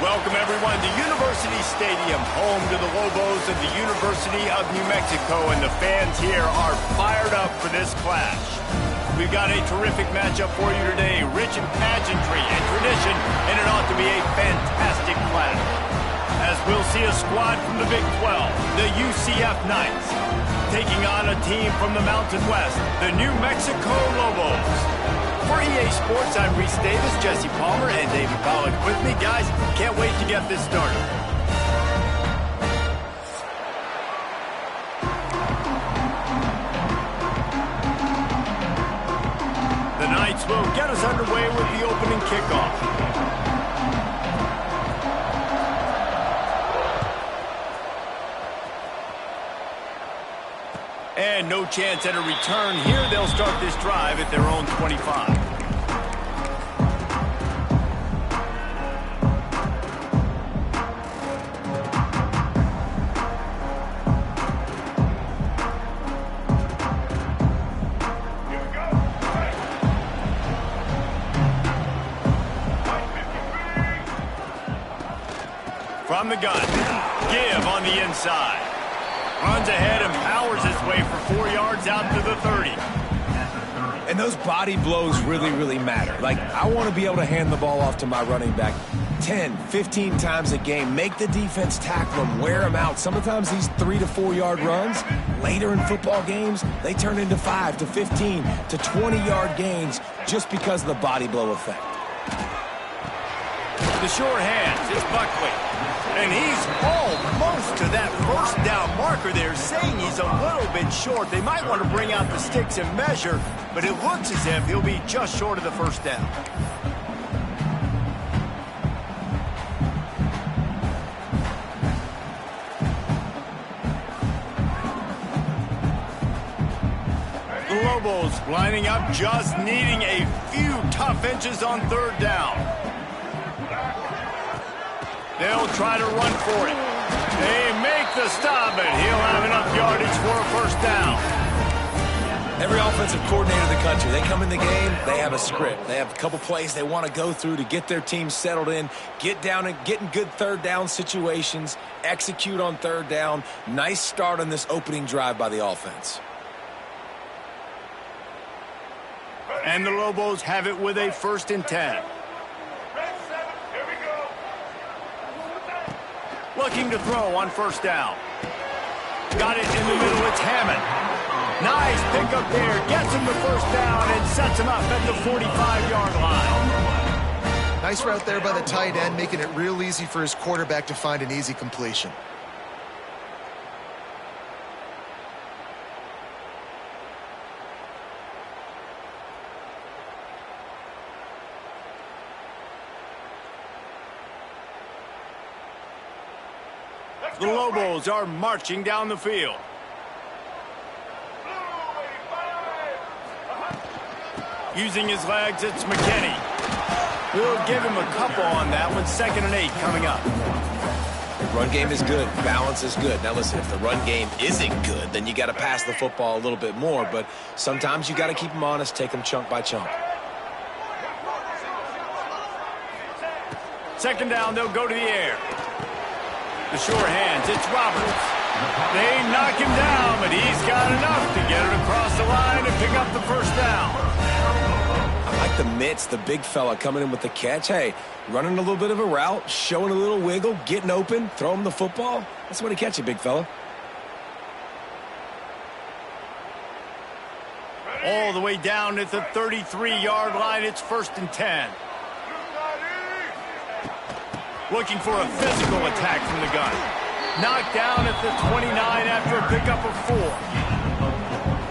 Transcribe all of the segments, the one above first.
Welcome, everyone, to University Stadium, home to the Lobos of the University of New Mexico, and the fans here are fired up for this clash. We've got a terrific matchup for you today, rich in pageantry and tradition, and it ought to be a fantastic clash. As we'll see a squad from the Big 12, the UCF Knights, taking on a team from the Mountain West, the New Mexico Lobos. For EA Sports, I'm Reese Davis, Jesse Palmer, and David Pollack with me. Guys, can't wait to get this started. The Knights will get us underway with the opening kickoff. And no chance at a return here. They'll start this drive at their own 25. From the gun, give on the inside. Runs ahead and powers his way for 4 yards out to the 30. And those body blows really matter. Like, I want to be able to hand the ball off to my running back 10, 15 times a game. Make the defense tackle him, wear him out. Sometimes these 3 to 4 yard runs, later in football games, they turn into 5 to 15 to 20 yard gains just because of the body blow effect. The short hands, it's Buckley. And he's almost to that first down marker there, saying he's a little bit short. They might want to bring out the sticks and measure, but it looks as if he'll be just short of the first down. The Lobos lining up, just needing a few tough inches on third down. They'll try to run for it. They make the stop, and he'll have enough yardage for a first down. Every offensive coordinator in the country, they come in the game, they have a script. They have a couple plays they want to go through to get their team settled in, get down and get in good third down situations, execute on third down. Nice start on this opening drive by the offense. And the Lobos have it with a 1st and 10. Looking to throw on first down. Got it in the middle, it's Hammond. Nice pickup there, gets him the first down and sets him up at the 45-yard line. Nice route there by the tight end, making it real easy for his quarterback to find an easy completion. The Lobos are marching down the field. Using his legs, it's McKinney. We'll give him a couple on that one. 2nd and 8 coming up. The run game is good. Balance is good. Now, listen, if the run game isn't good, then you got to pass the football a little bit more. But sometimes you got to keep them honest, take them chunk by chunk. 2nd down, they'll go to the air. The short hands, it's Roberts. They knock him down, but he's got enough to get it across the line and pick up the first down. I like the mitts, the big fella coming in with the catch. Hey, running a little bit of a route, showing a little wiggle, getting open, throw him the football. That's the way to catch it, big fella. All the way down at the 33-yard line, it's 1st and 10. Looking for a physical attack from the gun. Knocked down at the 29 after a pickup of 4.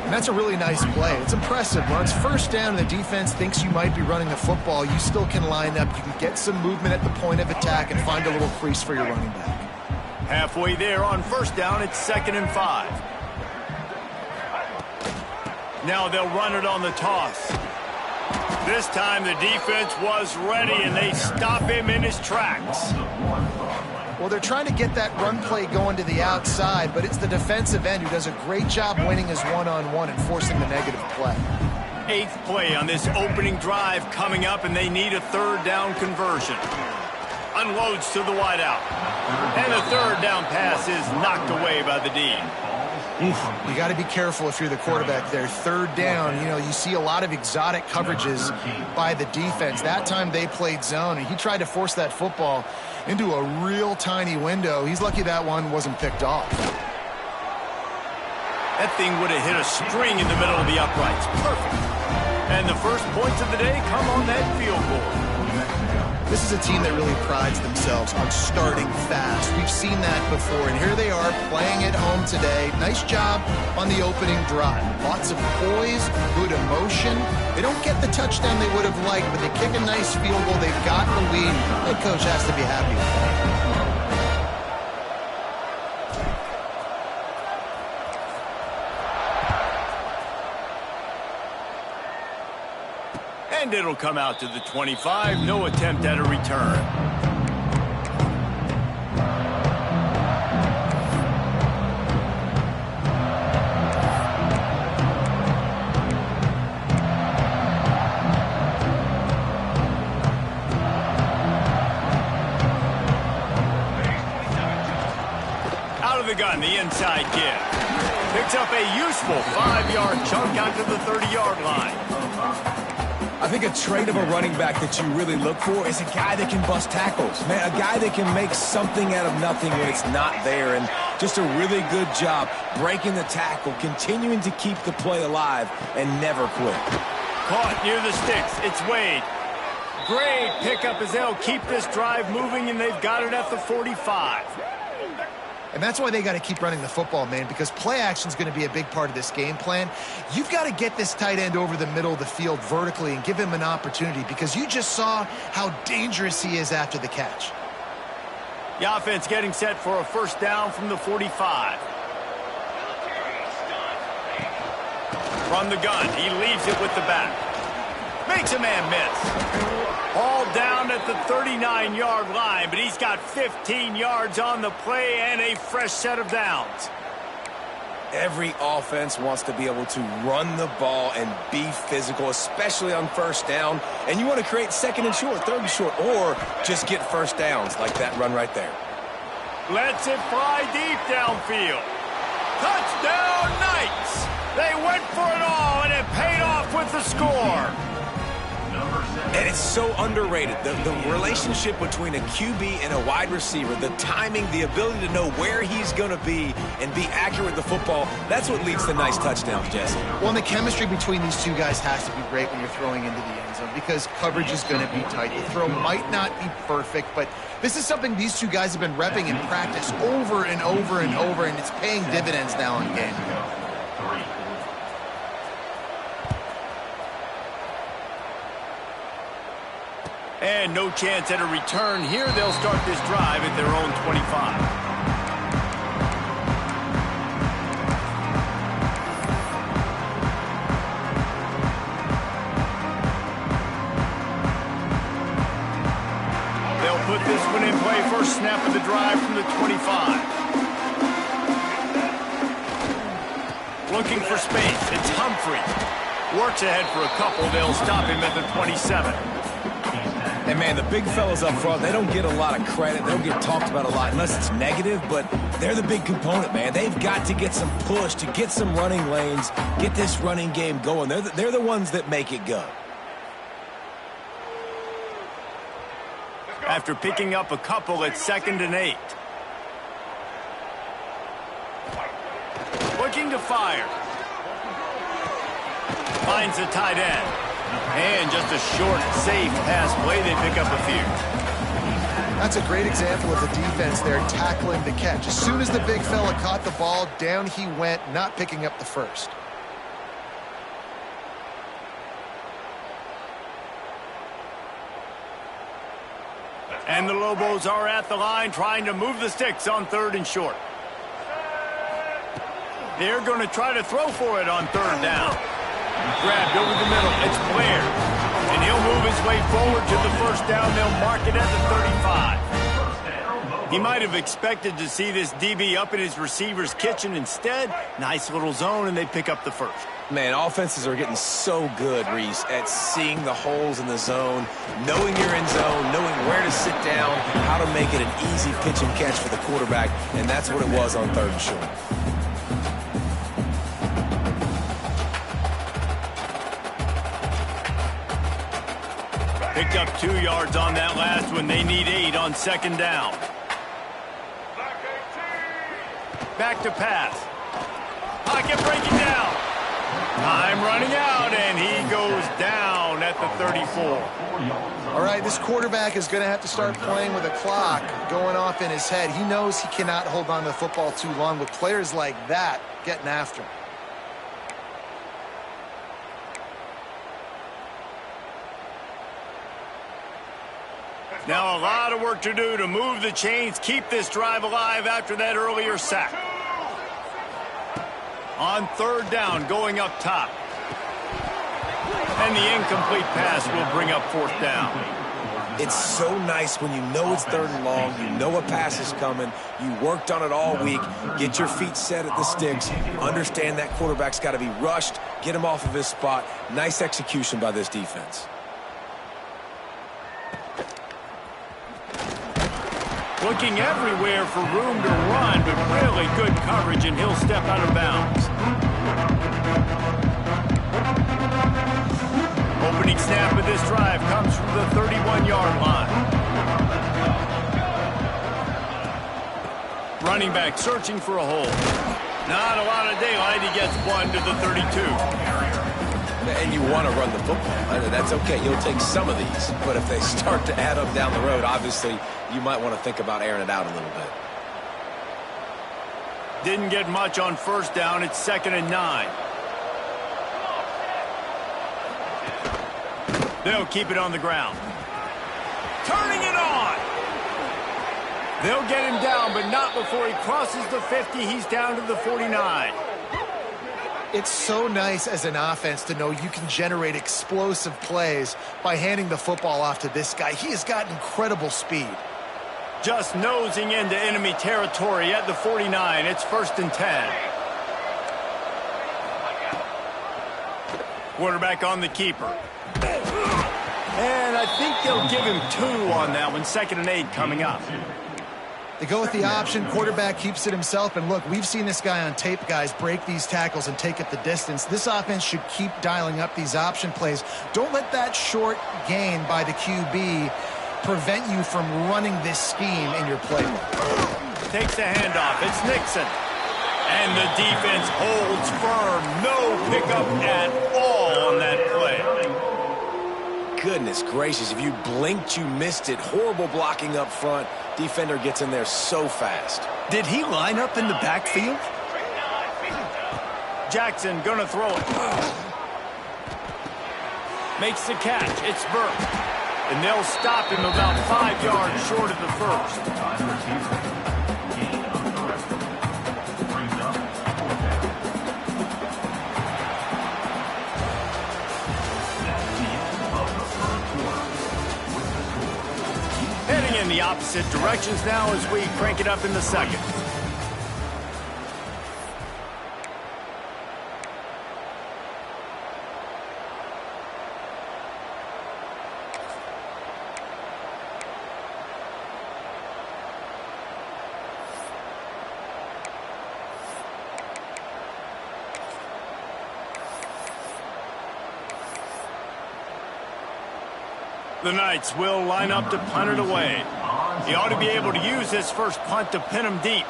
And that's a really nice play. It's impressive. When it's first down and the defense thinks you might be running the football, you still can line up. You can get some movement at the point of attack and find a little crease for your running back. Halfway there on first down, it's 2nd and 5. Now they'll run it on the toss. This time the defense was ready, and they stop him in his tracks. Well, they're trying to get that run play going to the outside, but it's the defensive end who does a great job winning his one-on-one and forcing the negative play. 8th play on this opening drive coming up, and they need a 3rd down conversion. unloads to the wideout. And the third down pass is knocked away by the D. You got to be careful if you're the quarterback there. Third down, you know, you see a lot of exotic coverages by the defense. That time they played zone, and he tried to force that football into a real tiny window. He's lucky that one wasn't picked off. That thing would have hit a string in the middle of the uprights. Perfect. And the first points of the day come on that field goal. This is a team that really prides themselves on starting fast. We've seen that before, and here they are playing at home today. Nice job on the opening drive. Lots of poise, good emotion. They don't get the touchdown they would have liked, but they kick a nice field goal. They've got the lead. Head coach has to be happy with that. And it'll come out to the 25. No attempt at a return. Out of the gun, the inside give. Picks up a useful 5-yard chunk out to the 30-yard line. I think a trait of a running back that you really look for is a guy that can bust tackles. Man, a guy that can make something out of nothing when it's not there. And just a really good job breaking the tackle, continuing to keep the play alive, and never quit. Caught near the sticks. It's Wade. Great pickup as they'll keep this drive moving, and they've got it at the 45. And that's why they got to keep running the football, man, because play action is going to be a big part of this game plan. You've got to get this tight end over the middle of the field vertically and give him an opportunity, because you just saw how dangerous he is after the catch. The offense getting set for a first down from the 45. From the gun, he leaves it with the back. Makes a man miss. All down at the 39-yard line, but he's got 15 yards on the play and a fresh set of downs. Every offense wants to be able to run the ball and be physical, especially on first down. And you want to create second and short, third and short, or just get first downs like that run right there. Lets it fly deep downfield. Touchdown Knights! They went for it all, and it paid off with the score. And it's so underrated. The relationship between a QB and a wide receiver, the timing, the ability to know where he's going to be and be accurate with the football, that's what leads to nice touchdowns, Jesse. Well, and the chemistry between these two guys has to be great when you're throwing into the end zone, because coverage is going to be tight. The throw might not be perfect, but this is something these two guys have been repping in practice over and over and over, and it's paying dividends now in game. And no chance at a return here. They'll start this drive at their own 25. They'll put this one in play. First snap of the drive from the 25. Looking for space. It's Humphrey. Works ahead for a couple. They'll stop him at the 27. And, man, the big fellas up front, they don't get a lot of credit. They don't get talked about a lot unless it's negative, but they're the big component, man. They've got to get some push, to get some running lanes, get this running game going. They're the ones that make it go. After picking up a couple at 2nd and 8. Looking to fire. Finds the tight end. And just a short, safe pass play. They pick up a few. That's a great example of the defense there tackling the catch. As soon as the big fella caught the ball, down he went, not picking up the first. And the Lobos are at the line trying to move the sticks on 3rd and short. They're going to try to throw for it on 3rd down. Grabbed over the middle. It's Blair. And he'll move his way forward to the first down. They'll mark it at the 35. He might have expected to see this DB up in his receiver's kitchen. Instead, nice little zone, and they pick up the first. Man, offenses are getting so good, Reese, at seeing the holes in the zone, knowing you're in zone, knowing where to sit down, how to make it an easy pitch and catch for the quarterback, and that's what it was on 3rd and short. Picked up 2 yards on that last one. They need 8 on 2nd down. Back to pass. Pocket breaking down. Time running out, and he goes down at the 34. All right, this quarterback is going to have to start playing with a clock going off in his head. He knows he cannot hold on to the football too long with players like that getting after him. Now a lot of work to do to move the chains, keep this drive alive after that earlier sack. On 3rd down, going up top. And the incomplete pass will bring up 4th down. It's so nice when you know it's 3rd and long, you know a pass is coming, you worked on it all week, get your feet set at the sticks, understand that quarterback's got to be rushed, get him off of his spot. Nice execution by this defense. Looking everywhere for room to run, but really good coverage, and he'll step out of bounds. Opening snap of this drive comes from the 31-yard line. Running back searching for a hole. Not a lot of daylight. He gets 1 to the 32. And you want to run the football. That's okay. You'll take some of these. But if they start to add up down the road, obviously, you might want to think about airing it out a little bit. Didn't get much on 1st down. It's 2nd and 9. They'll keep it on the ground. Turning it on. They'll get him down, but not before he crosses the 50. He's down to the 49. It's so nice as an offense to know you can generate explosive plays by handing the football off to this guy. He has got incredible speed. Just nosing into enemy territory at the 49. It's 1st and 10. Quarterback on the keeper. And I think they'll give him 2 on that one. 2nd and 8 coming up. They go with the option. Quarterback keeps it himself. And look, we've seen this guy on tape, guys, break these tackles and take it the distance. This offense should keep dialing up these option plays. Don't let that short gain by the QB prevent you from running this scheme in your playbook. Takes the handoff. It's Nixon. And the defense holds firm. No pickup at all on that play. Goodness gracious, if you blinked, you missed it. Horrible blocking up front. Defender gets in there so fast. Did he line up in the backfield? Jackson gonna throw it. Makes the catch. It's Burke. And they'll stop him about 5 yards short of the 1st. Heading in the opposite directions now as we crank it up in the 2nd. The Knights will line up to punt it away. He ought to be able to use this first punt to pin him deep.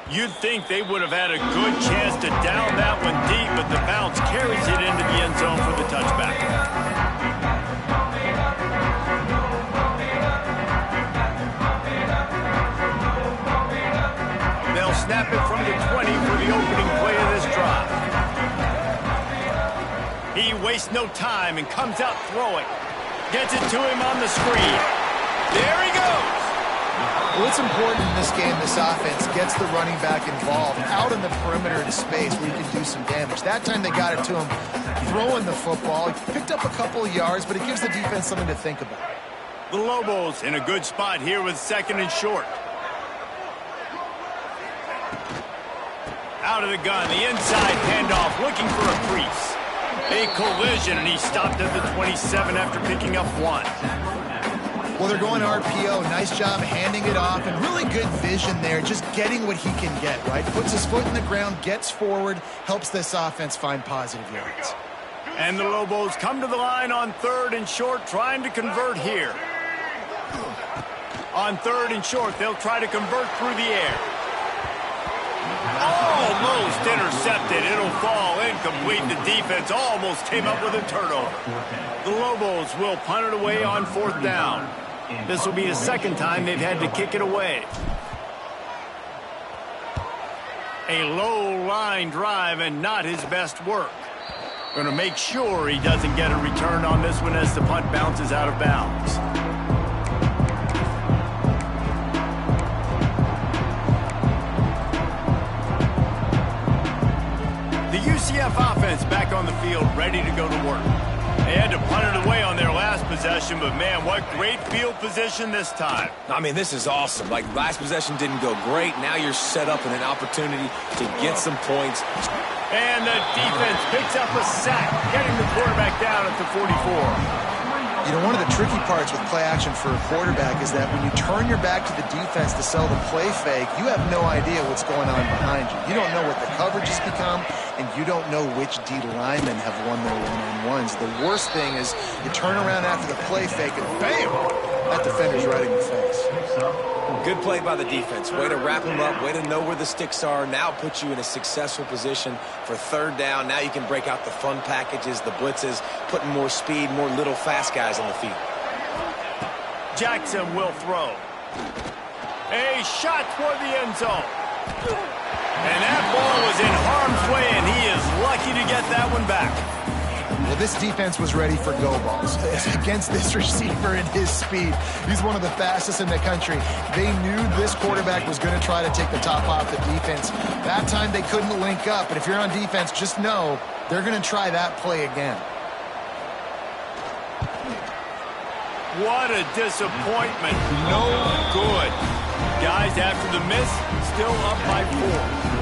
You'd think they would have had a good chance to down that one deep, but the bounce carries it into the end zone for the touchback. They'll snap it from the 20 for the opening play of this drive. He wastes no time and comes out throwing. Gets it to him on the screen. There he goes. Well, it's important in this game, this offense gets the running back involved out in the perimeter in space where he can do some damage. That time they got it to him throwing the football. He picked up a couple of yards, but it gives the defense something to think about. The Lobos in a good spot here with 2nd and short. Out of the gun, the inside handoff, looking for a crease. A collision, and he stopped at the 27 after picking up 1. Well, they're going RPO. Nice job handing it off, and really good vision there, just getting what he can get, right? Puts his foot in the ground, gets forward, helps this offense find positive yards. And the Lobos come to the line on 3rd and short, trying to convert here. On 3rd and short, they'll try to convert through the air. Almost intercepted. It'll fall incomplete. The defense almost came up with a turnover. The Lobos will punt it away on 4th down. This will be the 2nd time they've had to kick it away. A low line drive and not his best work. Going to make sure he doesn't get a return on this one as the punt bounces out of bounds. The UCF offense back on the field, ready to go to work. They had to punt it away on their last possession, but man, what great field position this time. I mean, this is awesome. Like, last possession didn't go great. Now you're set up in an opportunity to get some points. And the defense picks up a sack, getting the quarterback down at the 44. You know, one of the tricky parts with play action for a quarterback is that when you turn your back to the defense to sell the play fake, you have no idea what's going on behind you. You don't know what the coverage has become, and you don't know which D linemen have won their one-on-ones. The worst thing is you turn around after the play fake, and bam! That defender's right in your face. Good play by the defense. Way to wrap him up. Way to know where the sticks are. Now put you in a successful position for 3rd down. Now you can break out the fun packages, the blitzes, putting more speed, more little fast guys on the field. Jackson will throw. A shot toward the end zone. And that ball was in harm's way, and he is lucky to get that one back. Well, this defense was ready for go balls against this receiver and his speed. He's one of the fastest in the country. They knew this quarterback was going to try to take the top off the defense. That time they couldn't link up, but if you're on defense, just know they're going to try that play again. What a disappointment. No good. Guys, after the miss, still up by 4.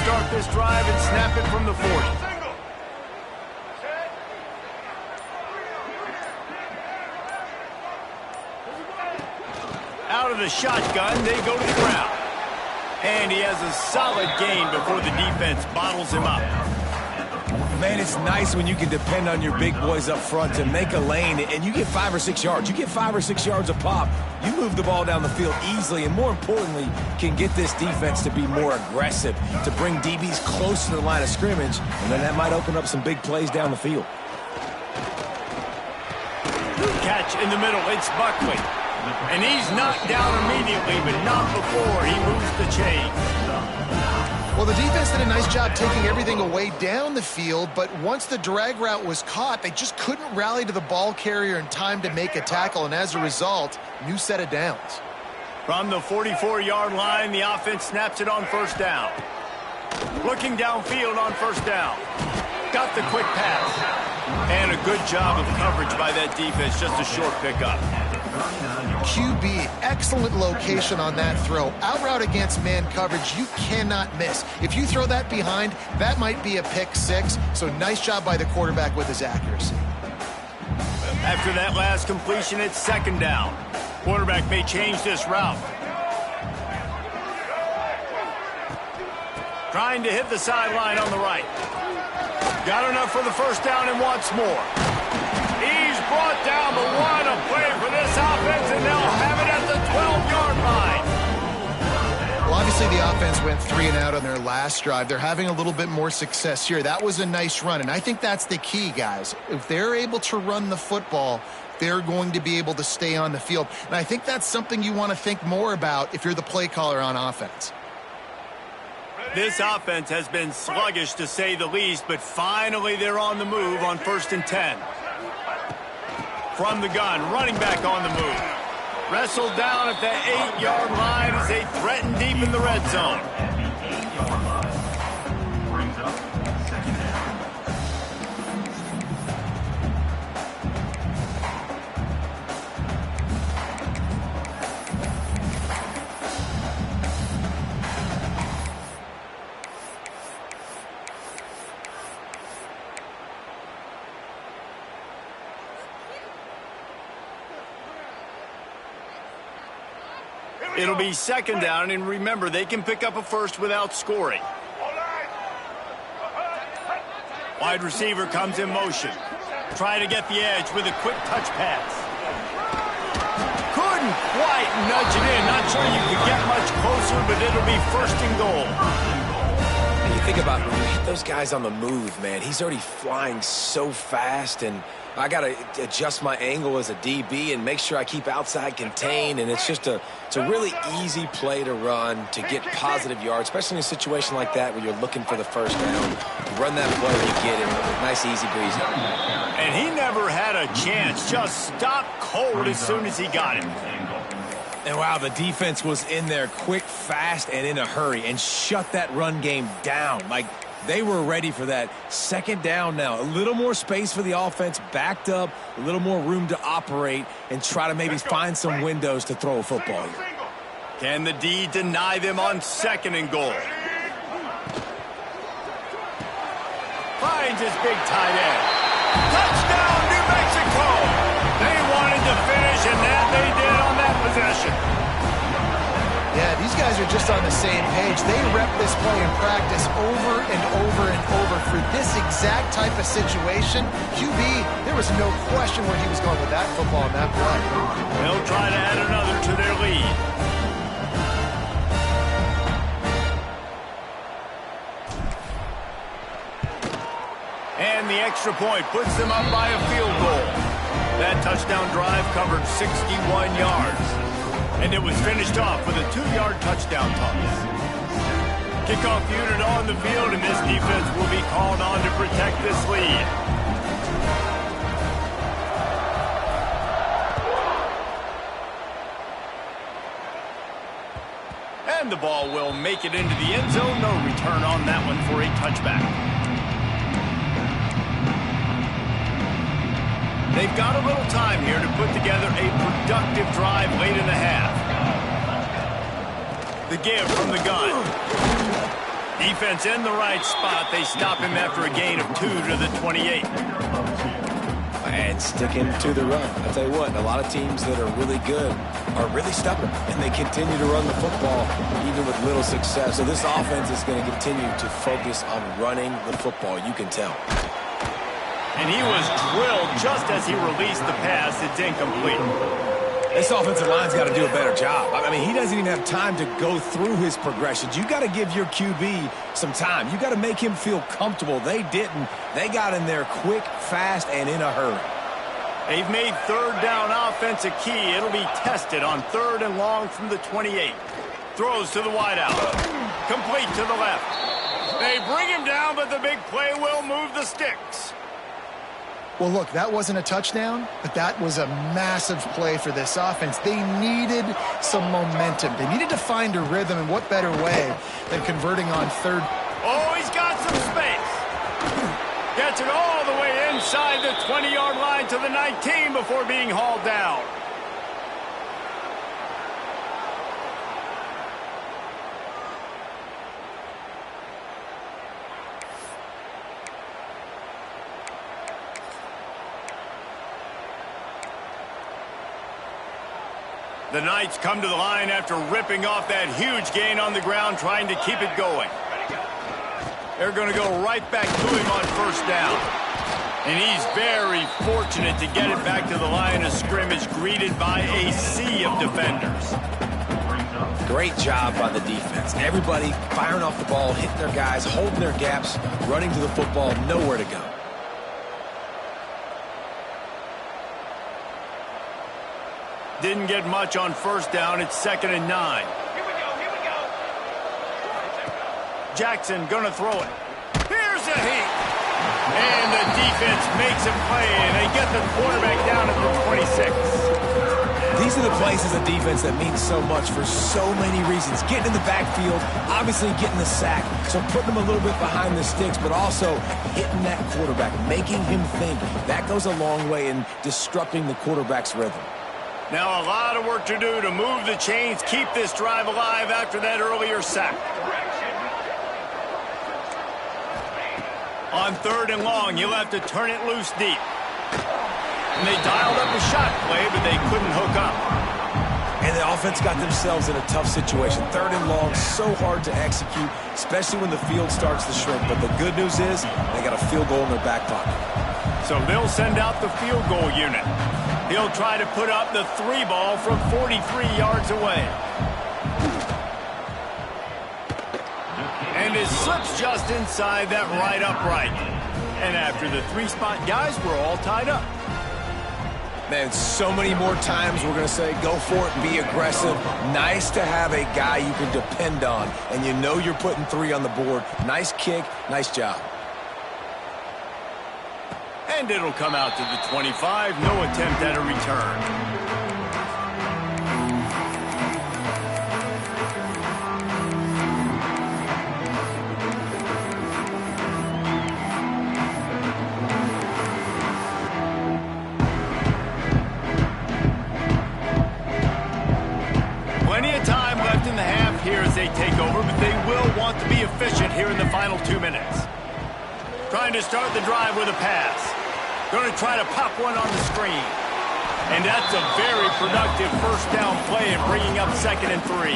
Start this drive and snap it from the 40. Out of the shotgun, they go to the ground. And he has a solid gain before the defense bottles him up. Man, it's nice when you can depend on your big boys up front to make a lane, and you get 5 or 6 yards. You get 5 or 6 yards a pop. You move the ball down the field easily, and more importantly, can get this defense to be more aggressive, to bring DBs close to the line of scrimmage, and then that might open up some big plays down the field. Catch in the middle, it's Buckley. And he's knocked down immediately, but not before he moves the chain. Well, the defense did a nice job taking everything away down the field, but once the drag route was caught, they just couldn't rally to the ball carrier in time to make a tackle, and as a result, new set of downs. From the 44-yard line, the offense snaps it on 1st down. Looking downfield on 1st down. Got the quick pass. And a good job of coverage by that defense, just a short pickup. QB, excellent location on that throw. Out route against man coverage, you cannot miss. If you throw that behind, that might be a pick 6. So nice job by the quarterback with his accuracy. After that last completion, it's 2nd down. Quarterback may change this route. Trying to hit the sideline on the right. Got enough for the 1st down and wants more. He's brought down, but what a play for this offense, and they'll have it at the 12-yard line. Well, obviously the offense went 3 and out on their last drive. They're having a little bit more success here. That was a nice run, and I think that's the key, guys. If they're able to run the football, they're going to be able to stay on the field. And I think that's something you want to think more about if you're the play caller on offense. This offense has been sluggish, to say the least, but finally they're on the move on 1st and 10. From the gun, running back on the move. Wrestled down at the 8-yard line as they threaten deep in the red zone. It'll be second down, and remember, they can pick up a first without scoring. Wide receiver comes in motion. Try to get the edge with a quick touch pass. Couldn't quite nudge it in. Not sure you could get much closer, but it'll be first and goal. And you think about when you hit those guys on the move, man, he's already flying so fast, and I got to adjust my angle as a DB and make sure I keep outside contained, and it's a really easy play to run to get positive yards, especially in a situation like that where you're looking for the first down. You run that play, you get it. Nice, easy breezy. And he never had a chance. Just stopped cold as soon as he got it. And wow, the defense was in there quick, fast, and in a hurry and shut that run game down. Like, they were ready for that. Second down now. A little more space for the offense, backed up, a little more room to operate and try to maybe find some windows to throw a football here. Can the D deny them on second and goal? Finds his big tight end. Touchdown, New Mexico! They wanted to finish, and that they did on that possession. Yeah, these guys are just on the same page. They rep this play in practice over and over and over for this exact type of situation. QB, there was no question where he was going with that football and that play. They'll try to add another to their lead. And the extra point puts them up by a field goal. That touchdown drive covered 61 yards. And it was finished off with a 2-yard touchdown toss. Kickoff unit on the field, and this defense will be called on to protect this lead. And the ball will make it into the end zone. No return on that one for a touchback. They've got a little time here to put together a productive drive late in the half. The give from the gun. Defense in the right spot. They stop him after a gain of 2 to the 28. And sticking to the run. I'll tell you what, a lot of teams that are really good are really stubborn, and they continue to run the football even with little success. So this offense is going to continue to focus on running the football. You can tell. And he was drilled just as he released the pass. It's incomplete. This offensive line's got to do a better job. I mean, he doesn't even have time to go through his progressions. You got to give your QB some time. You got to make him feel comfortable. They didn't. They got in there quick, fast, and in a hurry. They've made third down offense a key. It'll be tested on 3rd and long from the 28. Throws to the wideout. Complete to the left. They bring him down, but the big play will move the sticks. Well, look, that wasn't a touchdown, but that was a massive play for this offense. They needed some momentum. They needed to find a rhythm, and what better way than converting on 3rd. Oh, he's got some space. Gets it all the way inside the 20-yard line to the 19 before being hauled down. The Knights come to the line after ripping off that huge gain on the ground, trying to keep it going. They're going to go right back to him on 1st down. And he's very fortunate to get it back to the line of scrimmage, greeted by a sea of defenders. Great job by the defense. Everybody firing off the ball, hitting their guys, holding their gaps, running to the football, nowhere to go. Didn't get much on 1st down. It's 2nd and 9. Here we go. Jackson gonna throw it. Here's a heat. And the defense makes a play, and they get the quarterback down at the 26. These are the plays as a defense that mean so much for so many reasons. Getting in the backfield, obviously getting the sack, so putting them a little bit behind the sticks, but also hitting that quarterback, making him think. That goes a long way in disrupting the quarterback's rhythm. Now a lot of work to do to move the chains, keep this drive alive after that earlier sack. On 3rd and long, you'll have to turn it loose deep. And they dialed up a shot play, but they couldn't hook up. And the offense got themselves in a tough situation. 3rd and long, so hard to execute, especially when the field starts to shrink. But the good news is they got a field goal in their back pocket. So they'll send out the field goal unit. He'll try to put up the 3 ball from 43 yards away. And it slips just inside that right upright. And after the 3-spot guys, we're all tied up. Man, so many more times we're going to say, go for it, be aggressive. Nice to have a guy you can depend on, and you know you're putting 3 on the board. Nice kick, nice job. And it'll come out to the 25, no attempt at a return. They take over, but they will want to be efficient here in the final 2 minutes. Trying to start the drive with a pass. Going to try to pop one on the screen. And that's a very productive first down play in bringing up 2nd and 3.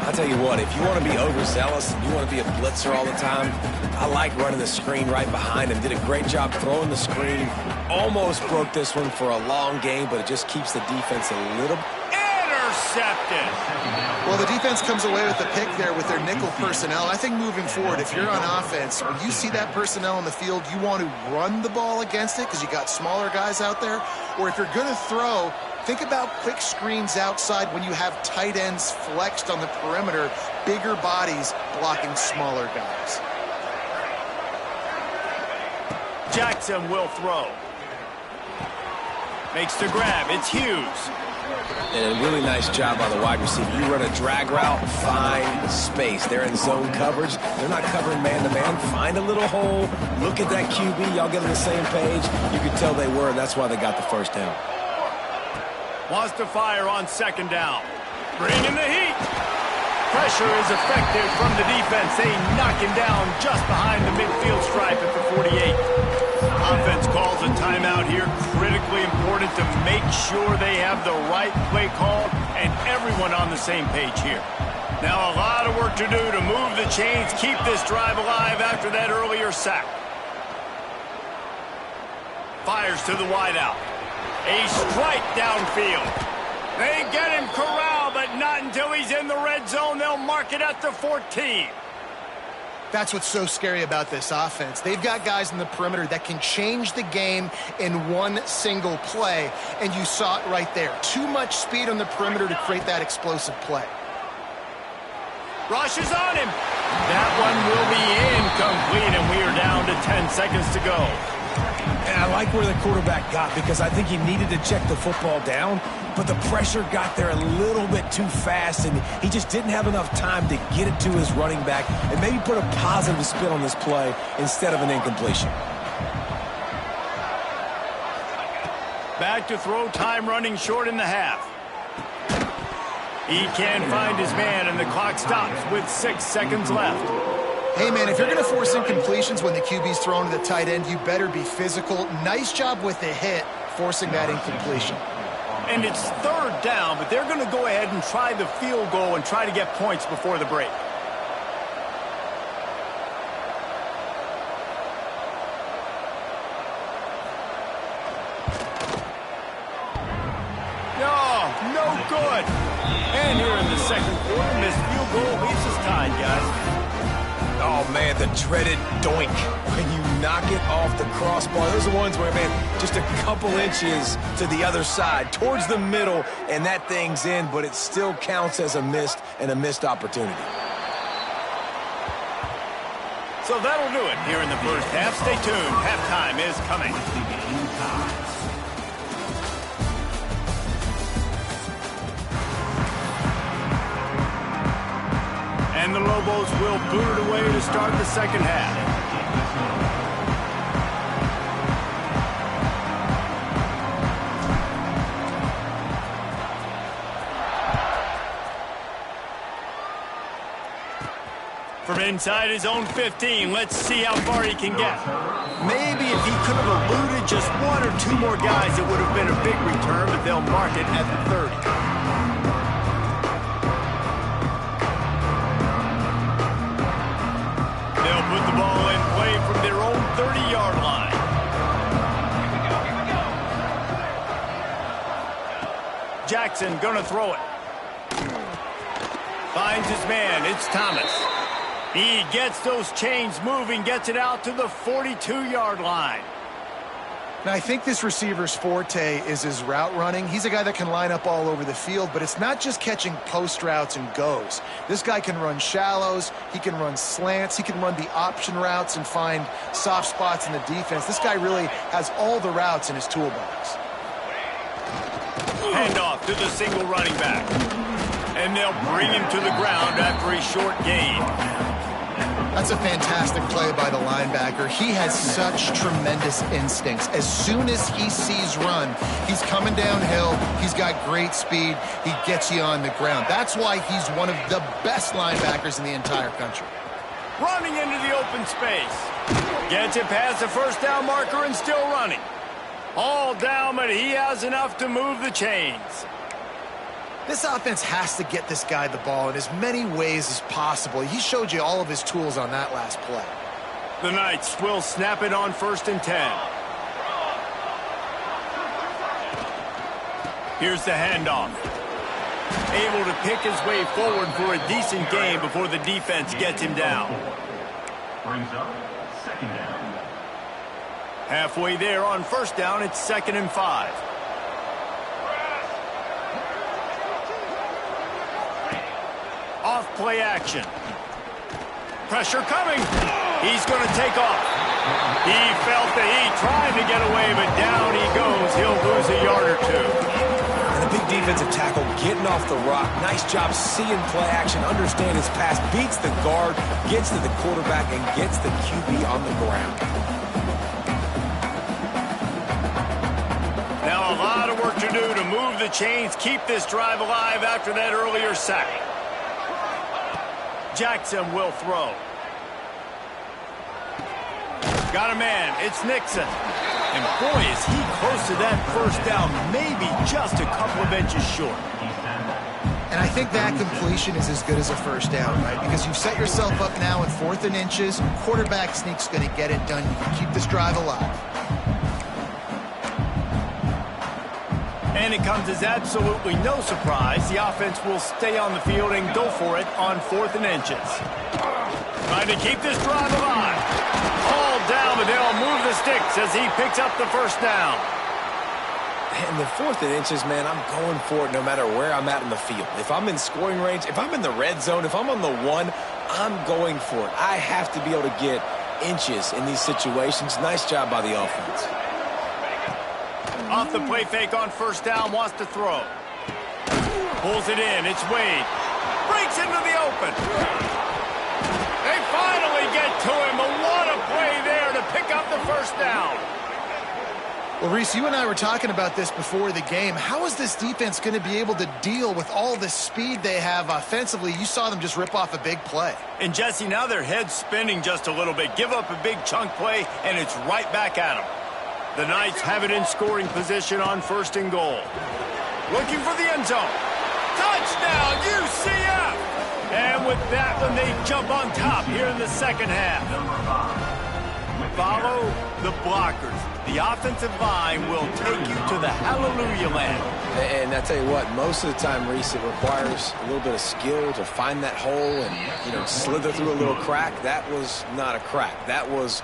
I'll tell you what, if you want to be overzealous and you want to be a blitzer all the time, I like running the screen right behind him. Did a great job throwing the screen. Almost broke this one for a long game, but it just keeps the defense a little... Intercepted. Well, the defense comes away with the pick there with their nickel personnel. I think moving forward, if you're on offense, when you see that personnel on the field, you want to run the ball against it because you got smaller guys out there. Or if you're going to throw, think about quick screens outside when you have tight ends flexed on the perimeter, bigger bodies blocking smaller guys. Jackson will throw. Makes the grab. It's Hughes. And a really nice job by the wide receiver. You run a drag route, find space. They're in zone coverage. They're not covering man-to-man. Find a little hole. Look at that QB. Y'all get on the same page. You could tell they were, and that's why they got the first down. Wants to fire on 2nd down. Bringing the heat. Pressure is effective from the defense. They knock him down just behind the midfield stripe at the 48. Offense calls a timeout here. Critically important to make sure they have the right play call and everyone on the same page here. Now a lot of work to do to move the chains, keep this drive alive after that earlier sack. Fires to the wideout. A strike downfield. They get him corralled, but not until he's in the red zone. They'll mark it at the 14. That's what's so scary about this offense. They've got guys in the perimeter that can change the game in one single play, and you saw it right there. Too much speed on the perimeter to create that explosive play. Rush is on him. That one will be incomplete, and we are down to 10 seconds to go. And I like where the quarterback got because I think he needed to check the football down, but the pressure got there a little bit too fast, and he just didn't have enough time to get it to his running back and maybe put a positive spin on this play instead of an incompletion. Back to throw, time running short in the half. He can't find his man, and the clock stops with 6 seconds left. Hey, man, if you're going to force incompletions when the QB's thrown to the tight end, you better be physical. Nice job with the hit, forcing that incompletion. And it's 3rd down, but they're going to go ahead and try the field goal and try to get points before the break. No good. And here in the 2nd quarter, this field goal leaves us tied, guys. Oh, man, the dreaded doink. When you knock it off the crossbar, those are ones where, man, just a couple inches to the other side, towards the middle, and that thing's in, but it still counts as a missed opportunity. So that'll do it here in the first half. Stay tuned. Halftime is coming. And the Lobos will boot it away to start the 2nd half. From inside his own 15, let's see how far he can get. Maybe if he could have eluded just 1 or 2 more guys, it would have been a big return, but they'll mark it at the 30. their own 30-yard line. Jackson gonna throw it. Finds his man. It's Thomas. He gets those chains moving, gets it out to the 42-yard line. Now, I think this receiver's forte is his route running. He's a guy that can line up all over the field, but it's not just catching post routes and goes. This guy can run shallows, he can run slants, he can run the option routes and find soft spots in the defense. This guy really has all the routes in his toolbox. Handoff to the single running back. And they'll bring him to the ground after a short gain. That's a fantastic play by the linebacker. He has such tremendous instincts. As soon as he sees run, he's coming downhill. He's got great speed. He gets you on the ground. That's why he's one of the best linebackers in the entire country. Running into the open space. Gets it past the first down marker and still running. All down, but he has enough to move the chains. This offense has to get this guy the ball in as many ways as possible. He showed you all of his tools on that last play. The Knights will snap it on 1st and 10. Here's the handoff. Able to pick his way forward for a decent gain before the defense gets him down. Brings up 2nd down. Halfway there on 1st down, it's 2nd and 5. Off play action. Pressure coming. He's going to take off. He felt the heat trying to get away, but down he goes. He'll lose a yard or two. And a big defensive tackle getting off the rock. Nice job seeing play action, understand his pass, beats the guard, gets to the quarterback, and gets the QB on the ground. Now a lot of work to do to move the chains, keep this drive alive after that earlier sack. Jackson will throw. Got a man. It's Nixon. And boy, is he close to that 1st down, maybe just a couple of inches short. And I think that completion is as good as a 1st down, right? Because you've set yourself up now in 4th and inches. Quarterback sneak's going to get it done. You can keep this drive alive. And it comes as absolutely no surprise. The offense will stay on the field and go for it on 4th and inches. Trying to keep this drive alive. All down, but they'll move the sticks as he picks up the 1st down. And the 4th and inches, man, I'm going for it no matter where I'm at in the field. If I'm in scoring range, if I'm in the red zone, if I'm on the 1, I'm going for it. I have to be able to get inches in these situations. Nice job by the offense. Off the play fake on 1st down, wants to throw. Pulls it in, it's Wade. Breaks into the open. They finally get to him, but what a play there to pick up the 1st down. Well, Reese, you and I were talking about this before the game. How is this defense going to be able to deal with all the speed they have offensively? You saw them just rip off a big play. And Jesse, now their head's spinning just a little bit. Give up a big chunk play, and it's right back at them. The Knights have it in scoring position on 1st and goal. Looking for the end zone. Touchdown, UCF! And with that one, they jump on top here in the 2nd half. Follow the blockers. The offensive line will take you to the hallelujah land. And I tell you what, most of the time, Reese, it requires a little bit of skill to find that hole and, slither through a little crack. That was not a crack. That was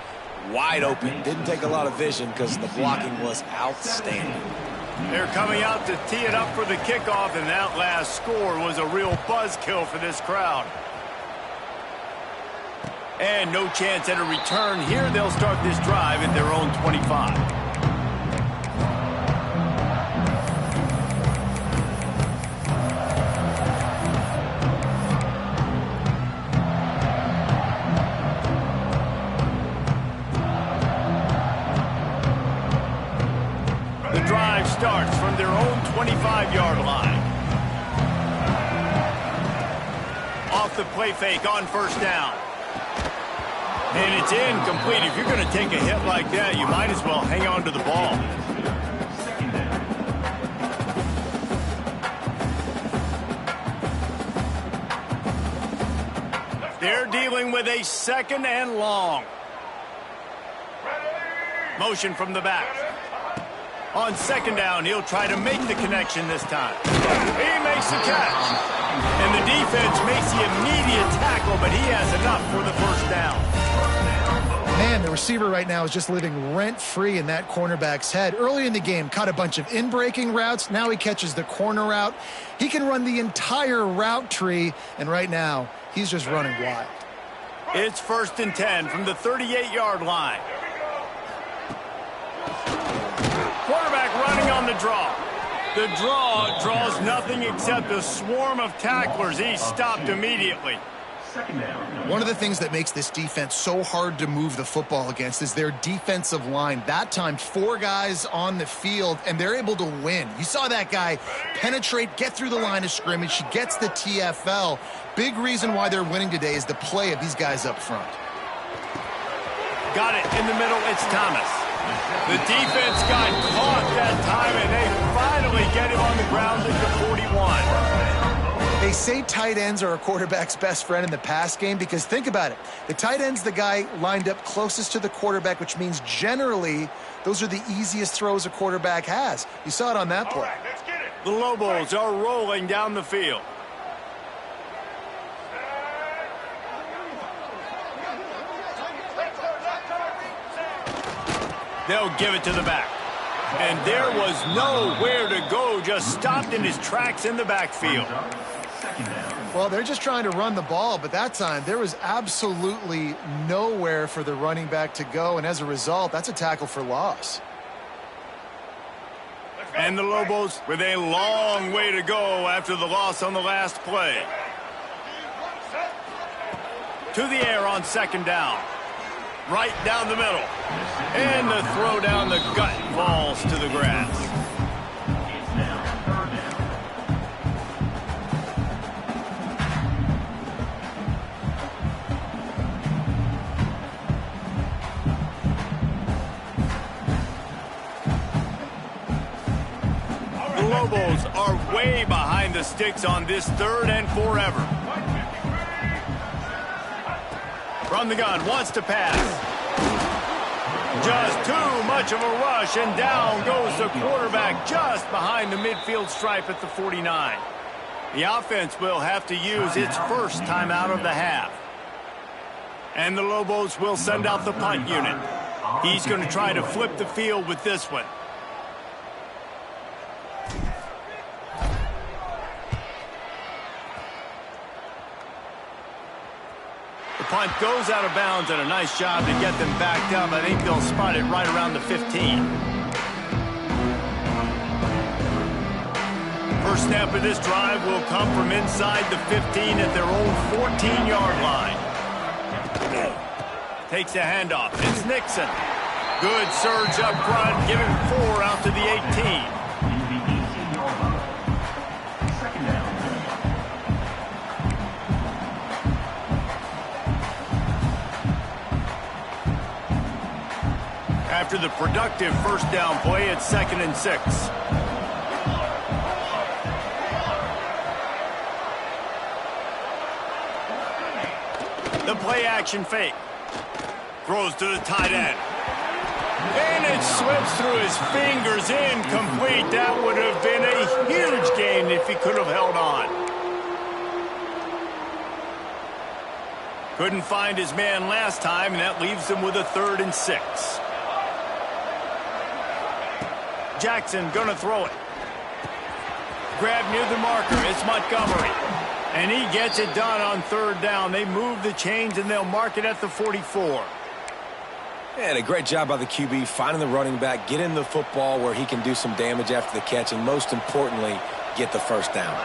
wide open. Didn't take a lot of vision because the blocking was outstanding. They're coming out to tee it up for the kickoff, and that last score was a real buzzkill for this crowd. And no chance at a return here. They'll start this drive at their own 25. The drive starts from their own 25-yard line. Off the play fake on 1st down. And it's incomplete. If you're going to take a hit like that, you might as well hang on to the ball. They're dealing with a 2nd and long. Motion from the back. On second down, he'll try to make the connection this time. He makes the catch. And the defense makes the immediate tackle, but he has enough for the first down. Man, the receiver right now is just living rent-free in that cornerback's head. Early in the game, caught a bunch of in-breaking routes. Now he catches the corner route. He can run the entire route tree, and right now, he's just running wild. It's 1st and 10 from the 38-yard line. Quarterback running on the draw. The draw draws nothing except a swarm of tacklers. He's stopped immediately. One of the things that makes this defense so hard to move the football against is their defensive line. That time, 4 guys on the field, and they're able to win. You saw that guy penetrate, get through the line of scrimmage. He gets the TFL. Big reason why they're winning today is the play of these guys up front. Got it in the middle. It's Thomas. The defense got caught that time, and they finally get him on the ground at the 41. They say tight ends are a quarterback's best friend in the pass game because think about it. The tight end's the guy lined up closest to the quarterback, which means generally those are the easiest throws a quarterback has. You saw it on that play. The Lobos are rolling down the field. They'll give it to the back. And there was nowhere to go, just stopped in his tracks in the backfield. Well, they're just trying to run the ball, but that time there was absolutely nowhere for the running back to go, and as a result, that's a tackle for loss. And the Lobos with a long way to go after the loss on the last play. To the air on second down. Right down the middle. And the throw down the gut falls to the grass. The Lobos are way behind the sticks on this 3rd and forever. From the gun, wants to pass. Just too much of a rush, and down goes the quarterback just behind the midfield stripe at the 49. The offense will have to use its first timeout of the half. And the Lobos will send out the punt unit. He's going to try to flip the field with this one. Punt goes out of bounds, and a nice job to get them backed up. I think they'll spot it right around the 15. First snap of this drive will come from inside the 15 at their own 14-yard line. Takes a handoff. It's Nixon. Good surge up front, giving 4 out to the 18. After the productive first down play, it's 2nd and 6. The play action fake. Throws to the tight end. And it slips through his fingers, incomplete. That would have been a huge gain if he could have held on. Couldn't find his man last time, and that leaves him with a 3rd and 6. Jackson gonna throw it. Grab near the marker. It's Montgomery. And he gets it done on 3rd down. They move the chains, and they'll mark it at the 44. And a great job by the QB finding the running back, getting the football where he can do some damage after the catch, and most importantly, get the first down.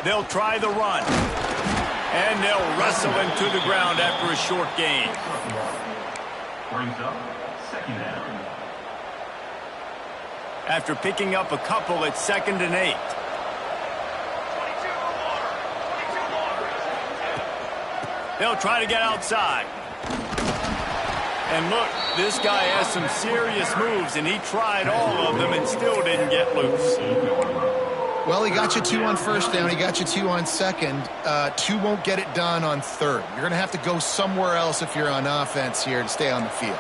They'll try the run. And they'll wrestle him to the ground after a short gain. Brings up 2nd down. After picking up a couple, it's 2nd and 8. They'll try to get outside. And look, this guy has some serious moves, and he tried all of them and still didn't get loose. Well, he got you 2 on first down. He got you 2 on second. 2 won't get it done on third. You're going to have to go somewhere else if you're on offense here to stay on the field.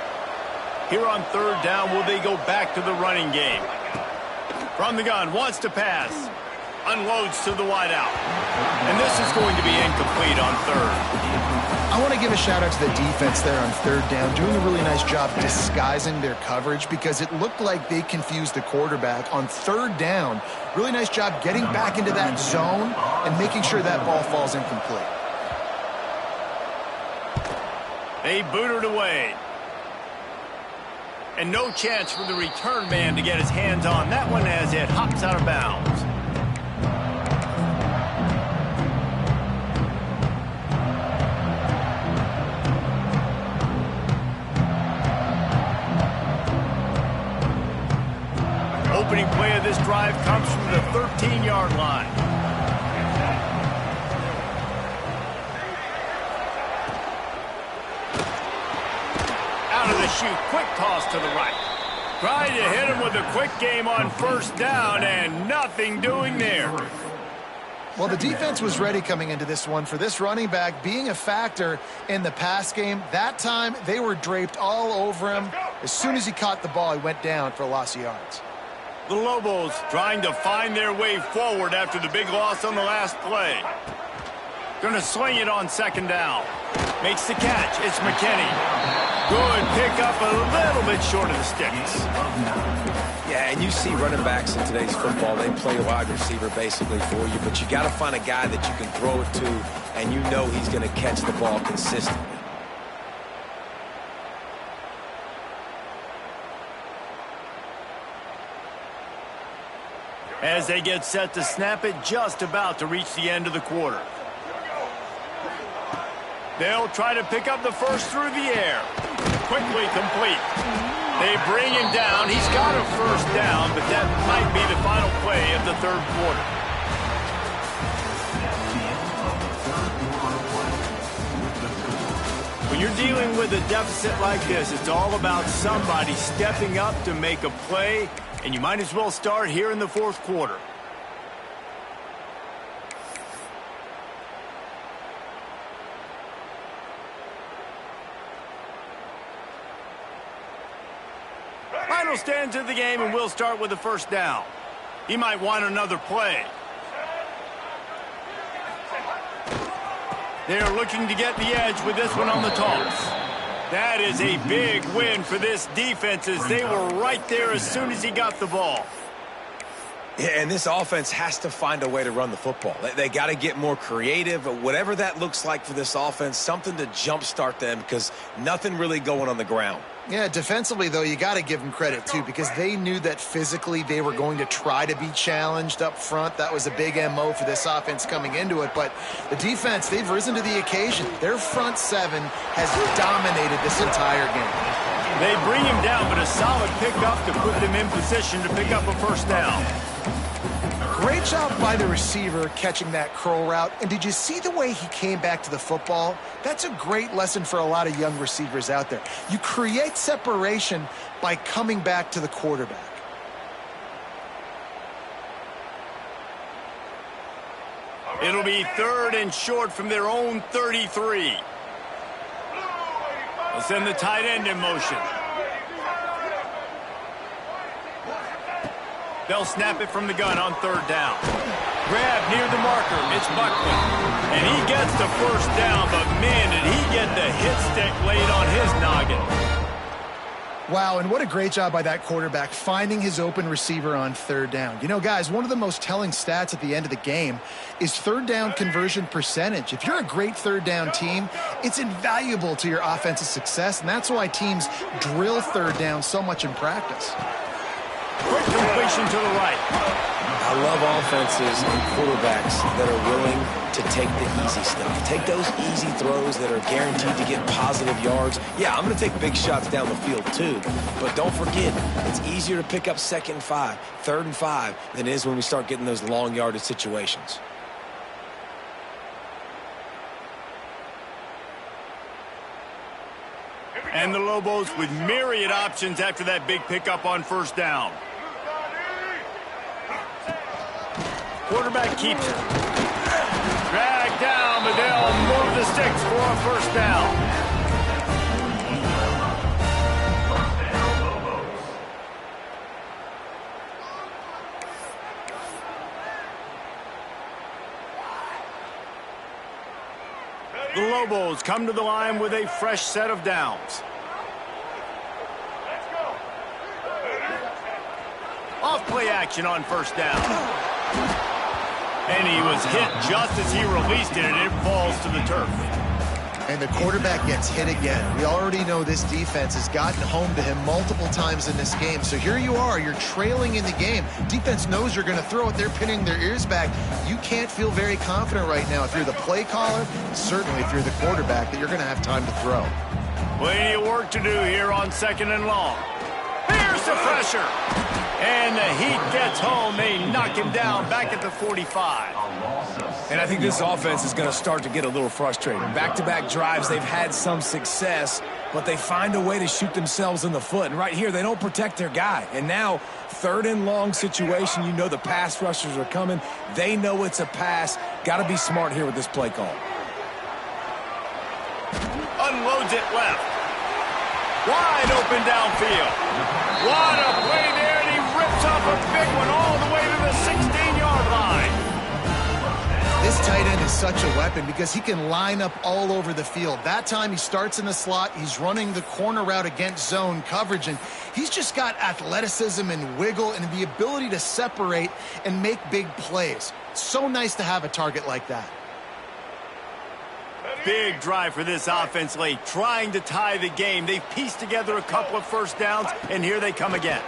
Here on third down, will they go back to the running game? From the gun, wants to pass. Unloads to the wideout. And this is going to be incomplete on third. I want to give a shout out to the defense there on third down, doing a really nice job disguising their coverage because it looked like they confused the quarterback on third down. Really nice job getting back into that zone and making sure that ball falls incomplete. They boot it away. And no chance for the return man to get his hands on that one as it hops out of bounds. Opening play of this drive comes from the 13-yard line. Out of the chute, quick toss to the right. Trying to hit him with a quick game on first down, and nothing doing there. Well, the defense was ready coming into this one for this running back being a factor in the pass game. That time, they were draped all over him. As soon as he caught the ball, he went down for a loss of yards. The Lobos trying to find their way forward after the big loss on the last play. Going to sling it on second down. Makes the catch. It's McKinney. Good pickup, a little bit short of the sticks. Yeah, and you see running backs in today's football, they play wide receiver basically for you, but you got to find a guy that you can throw it to, and you know he's going to catch the ball consistently. As they get set to snap it, just about to reach the end of the quarter. They'll try to pick up the first through the air. Quickly complete. They bring him down. He's got a first down, but that might be the final play of the third quarter. When you're dealing with a deficit like this, it's all about somebody stepping up to make a play, and you might as well start here in the fourth quarter. Final stands of the game, and we'll start with the first down. He might want another play. They're looking to get the edge with this one on the toss. That is a big win for this defense as they were right there as soon as he got the ball. Yeah, and this offense has to find a way to run the football. They got to get more creative, whatever that looks like for this offense, something to jumpstart them because nothing really going on the ground. Yeah, defensively, though, you got to give them credit, too, because they knew that physically they were going to try to be challenged up front. That was a big MO for this offense coming into it. But the defense, they've risen to the occasion. Their front seven has dominated this entire game. They bring him down, but a solid pickup to put them in position to pick up a first down. Great job by the receiver catching that curl route. And did you see the way he came back to the football? That's a great lesson for a lot of young receivers out there. You create separation by coming back to the quarterback. It'll be third and short from their own 33. They'll send the tight end in motion. They'll snap it from the gun on third down. Grab near the marker. It's Buckley. And he gets the first down, but man, did he get the hit stick laid on his noggin. Wow, and what a great job by that quarterback finding his open receiver on third down. You know, guys, one of the most telling stats at the end of the game is third down conversion percentage. If you're a great third down team, it's invaluable to your offensive success, and that's why teams drill third down so much in practice. Quick completion to the right. I love offenses and quarterbacks that are willing to take the easy stuff. Take those easy throws that are guaranteed to get positive yards. Yeah, I'm going to take big shots down the field too, but don't forget, it's easier to pick up second and 5, third and 5 than it is when we start getting those long yardage situations. And the Lobos with myriad options after that big pickup on first down. Quarterback keeps it. Dragged down, but they'll move the sticks for a first down. The Lobos come to the line with a fresh set of downs. Off play action on first down. And he was hit just as he released it, and it falls to the turf. And the quarterback gets hit again. We already know this defense has gotten home to him multiple times in this game. So here you are, you're trailing in the game. Defense knows you're going to throw it. They're pinning their ears back. You can't feel very confident right now if you're the play caller, and certainly if you're the quarterback, that you're going to have time to throw. Plenty of work to do here on 2nd and long. Here's the pressure. And the heat gets home. They knock him down back at the 45. And I think this offense is going to start to get a little frustrated. Back-to-back drives, they've had some success, but they find a way to shoot themselves in the foot. And right here, they don't protect their guy. And now, 3rd and long situation, you know the pass rushers are coming. They know it's a pass. Got to be smart here with this play call. Unloads it left. Wide open downfield. What a play there, and he rips off a big one all the way to the 16-yard line. This tight end is such a weapon because he can line up all over the field. That time he starts in the slot. He's running the corner route against zone coverage, and he's just got athleticism and wiggle and the ability to separate and make big plays. It's so nice to have a target like that. Big drive for this offense late, trying to tie the game. They've pieced together a couple of first downs, and here they come again.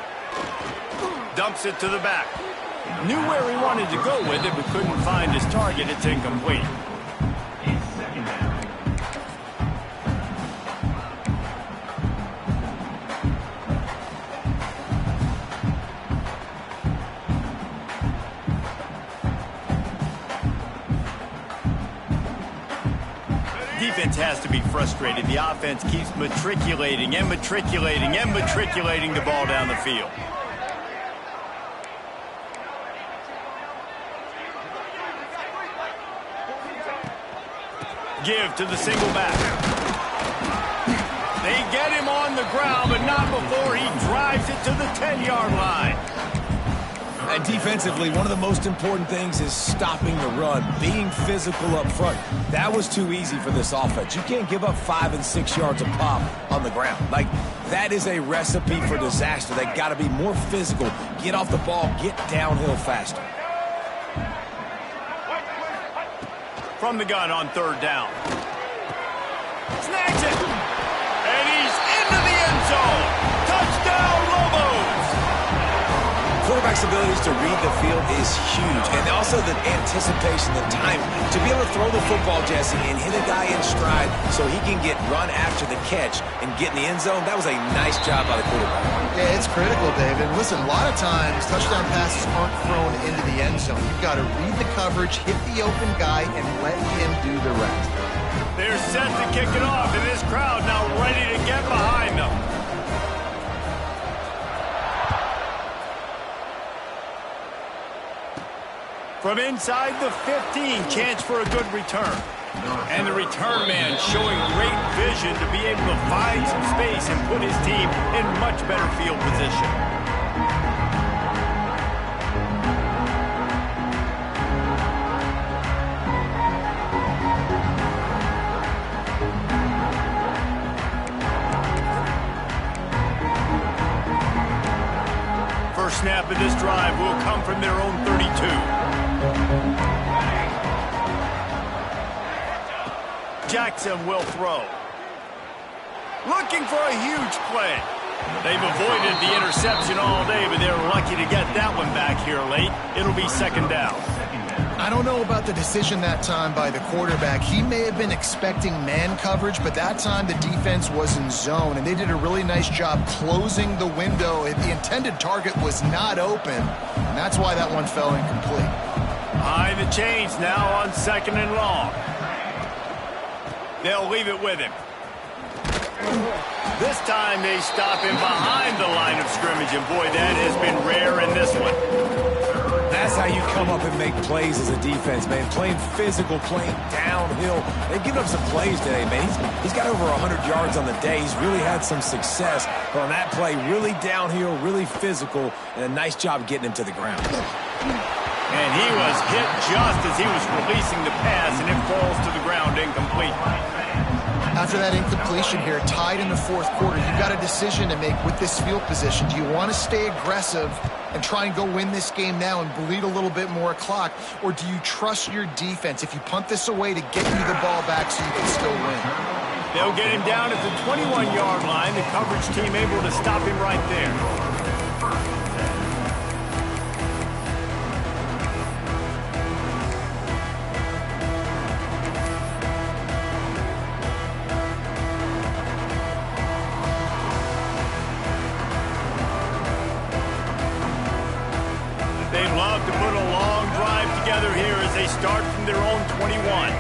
Dumps it to the back. Knew where he wanted to go with it, but couldn't find his target. It's incomplete. Defense has to be frustrated. The offense keeps matriculating and matriculating and matriculating the ball down the field. Give to the single back. They get him on the ground, but not before he drives it to the 10-yard line. And defensively, one of the most important things is stopping the run, being physical up front. That was too easy for this offense. You can't give up 5 and 6 yards a pop on the ground. Like, that is a recipe for disaster. They got to be more physical, get off the ball, get downhill faster. From the gun on 3rd down. Snags it. And he's into the end zone. Touchdown, Lobos. Quarterback's abilities to read the field is huge. And also the anticipation, the time to be able to throw the football, Jesse, and hit a guy in stride so he can get run after the catch and get in the end zone. That was a nice job by the quarterback. Yeah, it's critical, David. Listen, a lot of times touchdown passes aren't thrown into the end zone. You've got to read the coverage, hit the open guy, and let him do the rest. They're set to kick it off, and this crowd now ready to get behind them. From inside the 15, chance for a good return. And the return man showing great vision to be able to find some space and put his team in much better field position. First snap of this drive will come from their own 32. Jackson will throw. Looking for a huge play. They've avoided the interception all day, but they're lucky to get that one back here late. It'll be 2nd down. I don't know about the decision that time by the quarterback. He may have been expecting man coverage, but that time the defense was in zone, and they did a really nice job closing the window. The intended target was not open, and that's why that one fell incomplete. Behind the chains now on 2nd and long. They'll leave it with him. This time they stop him behind the line of scrimmage, and boy, that has been rare in this one. That's how you come up and make plays as a defense, man. Playing physical, playing downhill. They've given up some plays today, man. He's got over 100 yards on the day. He's really had some success. But on that play, really downhill, really physical, and a nice job getting him to the ground. And he was hit just as he was releasing the pass, and it falls to the ground incomplete. After that incompletion here, tied in the fourth quarter, you've got a decision to make with this field position. Do you want to stay aggressive and try and go win this game now and bleed a little bit more clock, or do you trust your defense if you punt this away to get you the ball back so you can still win? They'll get him down at the 21-yard line. The coverage team able to stop him right there. They love to put a long drive together here as they start from their own 21.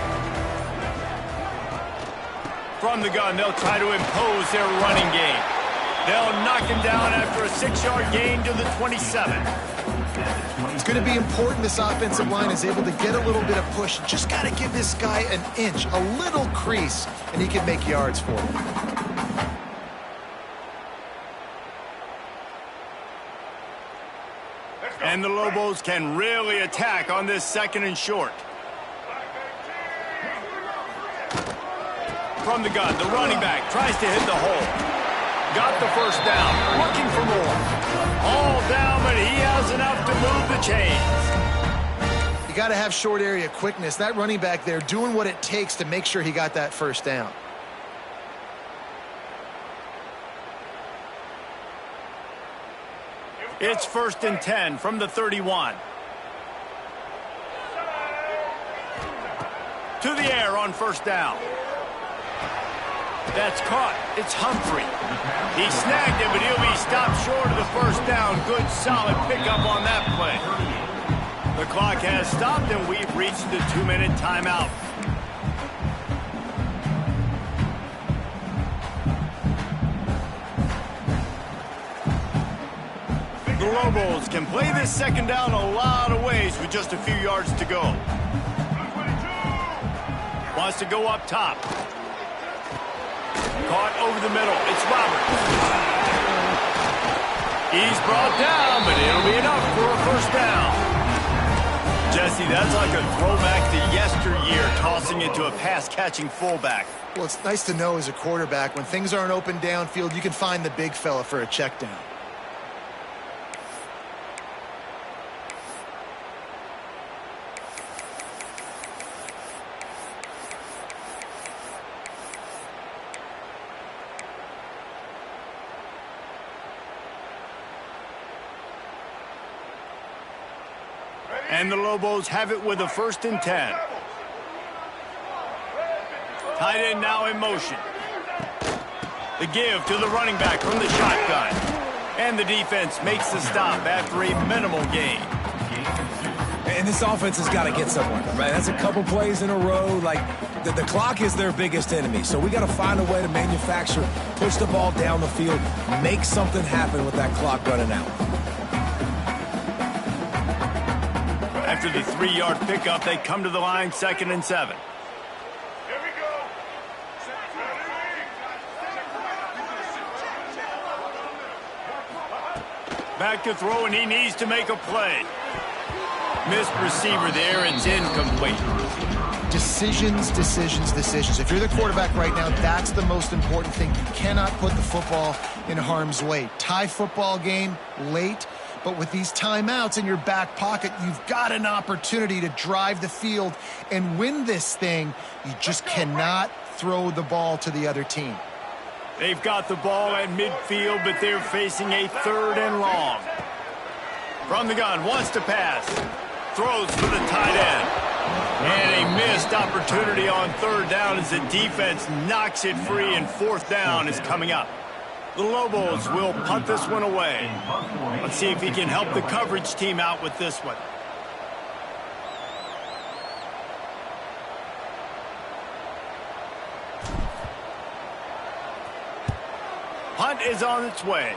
From the gun, they'll try to impose their running game. They'll knock him down after a 6-yard gain to the 27. It's going to be important this offensive line is able to get a little bit of push. Just got to give this guy an inch, a little crease, and he can make yards for him. And the Lobos can really attack on this 2nd and short. From the gun, the running back tries to hit the hole. Got the first down, looking for more. All down, but he has enough to move the chains. You got to have short area quickness. That running back there doing what it takes to make sure he got that first down. It's 1st and 10 from the 31. To the air on first down. That's caught. It's Humphrey. He snagged it, but he'll be stopped short of the first down. Good, solid pickup on that play. The clock has stopped, and we've reached the 2-minute timeout. The Lobos can play this 2nd down a lot of ways with just a few yards to go. Wants to go up top. Caught over the middle. It's Roberts. He's brought down, but it'll be enough for a first down. Jesse, that's like a throwback to yesteryear, tossing it to a pass-catching fullback. Well, it's nice to know as a quarterback, when things aren't open downfield, you can find the big fella for a check down. And the Lobos have it with a 1st and 10. Tight end now in motion. The give to the running back from the shotgun. And the defense makes the stop after a minimal gain. And this offense has got to get somewhere, right? That's a couple plays in a row. Like, the clock is their biggest enemy. So we got to find a way to manufacture, push the ball down the field, make something happen with that clock running out. After the 3-yard pickup, they come to the line 2nd and 7. Here we go. Back to throw, and he needs to make a play. Missed receiver there. It's incomplete. Decisions, decisions, decisions. If you're the quarterback right now, that's the most important thing. You cannot put the football in harm's way. Tie football game late. But with these timeouts in your back pocket, you've got an opportunity to drive the field and win this thing. You just cannot throw the ball to the other team. They've got the ball at midfield, but they're facing a 3rd and long. From the gun, wants to pass. Throws for the tight end. And a missed opportunity on 3rd down as the defense knocks it free, and 4th down is coming up. The Lobos will punt this one away. Let's see if he can help the coverage team out with this one. Punt is on its way.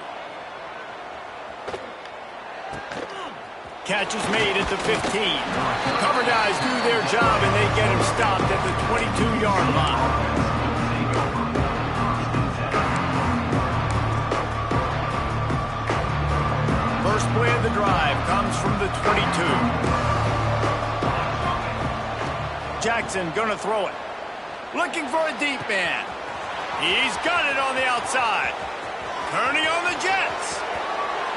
Catch is made at the 15. Cover guys do their job, and they get him stopped at the 22-yard line. First play of the drive comes from the 22. Jackson gonna throw it. Looking for a deep man. He's got it on the outside. Turning on the Jets.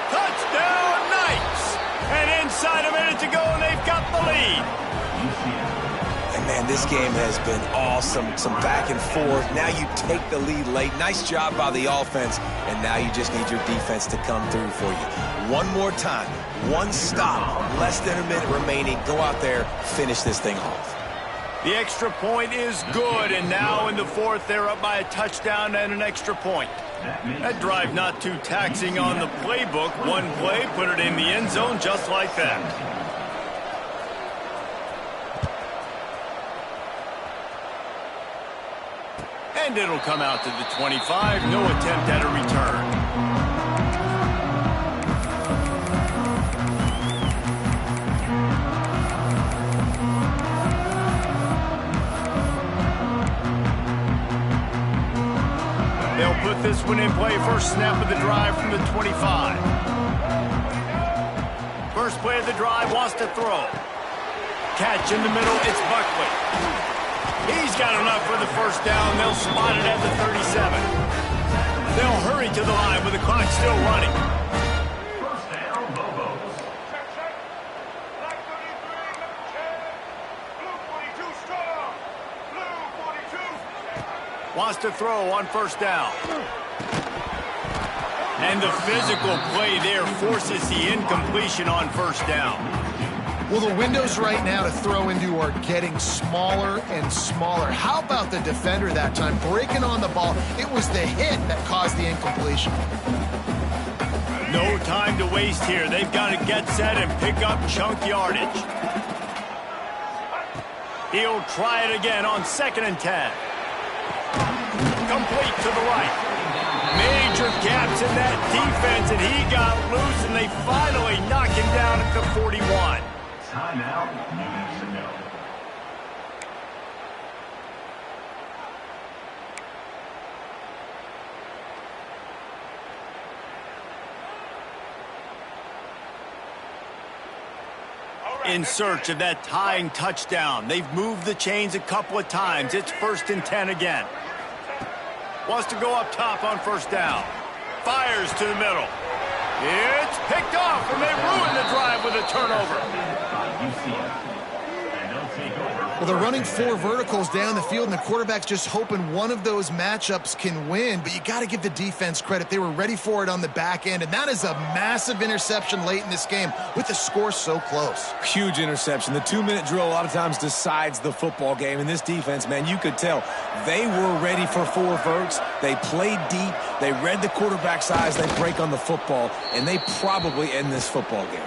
Touchdown, Knights. And inside a minute to go, and they've got the lead. And man, this game has been awesome. Some back and forth. Now you take the lead late. Nice job by the offense. And now you just need your defense to come through for you. One more time. One stop. Less than a minute remaining. Go out there, finish this thing off. The extra point is good, and now in the fourth, they're up by a touchdown and an extra point. That drive not too taxing on the playbook. One play, put it in the end zone just like that. And it'll come out to the 25. No attempt at a return. They'll put this one in play. First snap of the drive from the 25. First play of the drive, wants to throw. Catch in the middle, it's Buckley. He's got enough for the first down. They'll spot it at the 37. They'll hurry to the line with the clock still running. First down, Lobos. Check. Black 33, number 10. Blue 42, strong. Blue 42. Wants to throw on first down. And the physical play there forces the incompletion on first down. Well, the windows right now to throw into are getting smaller and smaller. How about the defender that time breaking on the ball? It was the hit that caused the incompletion. No time to waste here. They've got to get set and pick up chunk yardage. He'll try it again on 2nd and 10. Complete to the right. Major gaps in that defense, and he got loose, and they finally knock him down at the 41. Timeout, New Mexico. In search of that tying touchdown. They've moved the chains a couple of times. It's 1st and 10 again. Wants to go up top on first down. Fires to the middle. It's picked off, and they ruin the drive with a turnover. UCF. And they'll take over. Well, they're running 4 verticals down the field, and the quarterback's just hoping one of those matchups can win. But you got to give the defense credit. They were ready for it on the back end, and that is a massive interception late in this game with the score so close. Huge interception. The 2-minute drill a lot of times decides the football game. And this defense, man, you could tell they were ready for 4 verts. They played deep. They read the quarterback's eyes. They break on the football, and they probably end this football game.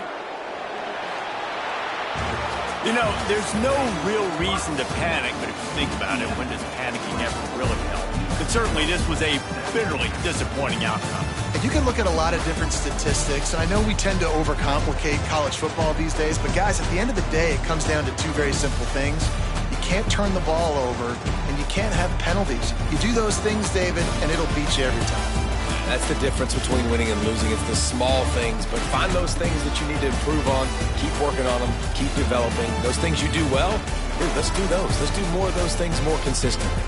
You know, there's no real reason to panic, but if you think about it, when does panicking ever really help? But certainly this was a bitterly disappointing outcome. And you can look at a lot of different statistics, and I know we tend to overcomplicate college football these days, but guys, at the end of the day, it comes down to 2 very simple things. You can't turn the ball over, and you can't have penalties. You do those things, David, and it'll beat you every time. That's the difference between winning and losing. It's the small things, but find those things that you need to improve on. Keep working on them. Keep developing. Those things you do well, let's do those. Let's do more of those things more consistently.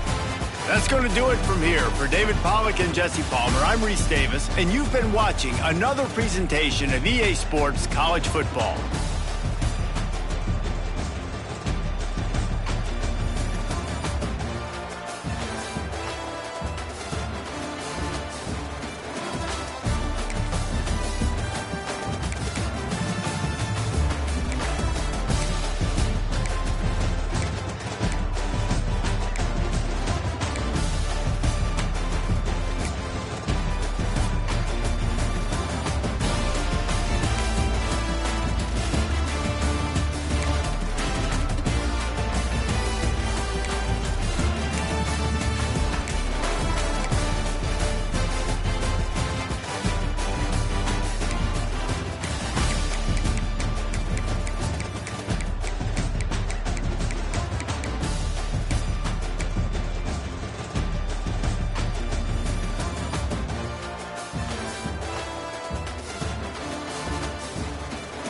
That's going to do it from here. For David Pollack and Jesse Palmer, I'm Reese Davis, and you've been watching another presentation of EA Sports College Football.